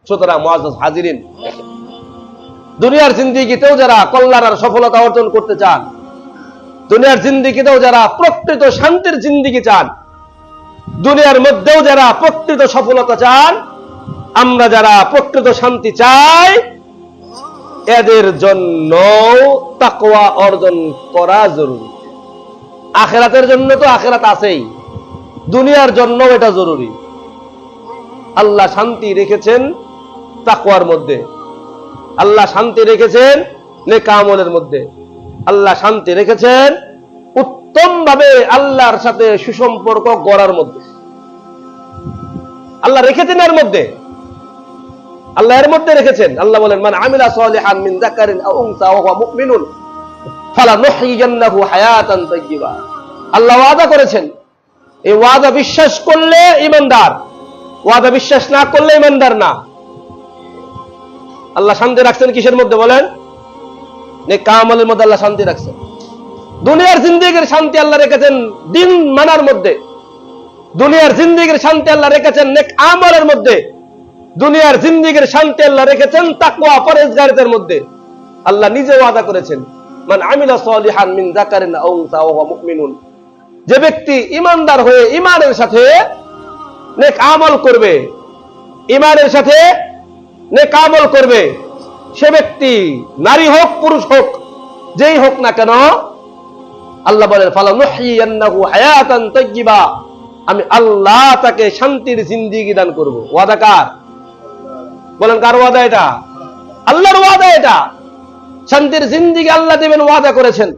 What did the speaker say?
সুতরাং মুআজ্জাজ হাজিরিন, দুনিয়ার জিন্দেগিতেও যারা কল্যাণ আর সফলতা অর্জন করতে চান, দুনিয়ার জিন্দেগিতেও যারা প্রকৃত শান্তির জিন্দেগি চান, দুনিয়ার মধ্যেও যারা প্রকৃত সফলতা চান, আমরা যারা প্রকৃত শান্তি চাই, এদের জন্য তাকওয়া অর্জন করা জরুরি। আখিরাতের জন্য তো আখিরাত আছেই, দুনিয়ার জন্য এটা জরুরি। আল্লাহ শান্তি রেখেছেন তাকওয়ার মধ্যে, আল্লাহ শান্তি রেখেছেন নেক আমলের মধ্যে, আল্লাহ শান্তি রেখেছেন উত্তম ভাবে আল্লাহর সাথে সুসম্পর্ক গড়ার মধ্যে। আল্লাহ রেখেছেন এর মধ্যে, আল্লাহ এর মধ্যে রেখেছেন। আল্লাহ বলেন, মান আমিলা সালিহান মিন যাকারিন আও উনসা ওয়া হুয়া মুমিনুন ফালানুহয়িয়ান্নাহু হায়াতান তাইয়্যিবা। আল্লাহ ওয়াদা করেছেন, এই ওয়াদা বিশ্বাস করলে ঈমানদার, ওয়াদা বিশ্বাস না করলে ঈমানদার না। আল্লাহ শান্তি রাখছেন কিসের মধ্যে বলেন? নেক আমলের মধ্যে আল্লাহ শান্তি রাখছেন। দুনিয়ার জিন্দেগির শান্তি আল্লাহ রেখেছেন দিন মানার মধ্যে, দুনিয়ার জিন্দেগির শান্তি আল্লাহ রেখেছেন নেক আমলের মধ্যে, দুনিয়ার জিন্দেগির শান্তি আল্লাহ রেখেছেন তাকওয়া পরহেজগারিতার মধ্যে। আল্লাহ নিজে ওয়াদা করেছেন, মান আমিলা সালিহান মিন যাকারিন আও উনসা ওয়া হুয়া মুমিনুন, যে ব্যক্তি ঈমানদার হয়ে ঈমানের সাথে নেক আমল করবে, ঈমানের সাথে নেক আমল করবে, সে ব্যক্তি নারী হোক পুরুষ হোক, যেই হোক না কেন, আল্লাহ বলেন ফালানুহয়িয়ান্নাহু হায়াতান তাইয়্যিবা, আমি আল্লাহ তাকে শান্তির জিন্দেগি দান করব। ওয়াদা কার? বলেন কার ওয়াদা এটা? আল্লাহর ওয়াদা এটা। শান্তির জিন্দেগি আল্লাহ দেবেন, ওয়াদা করেছেন।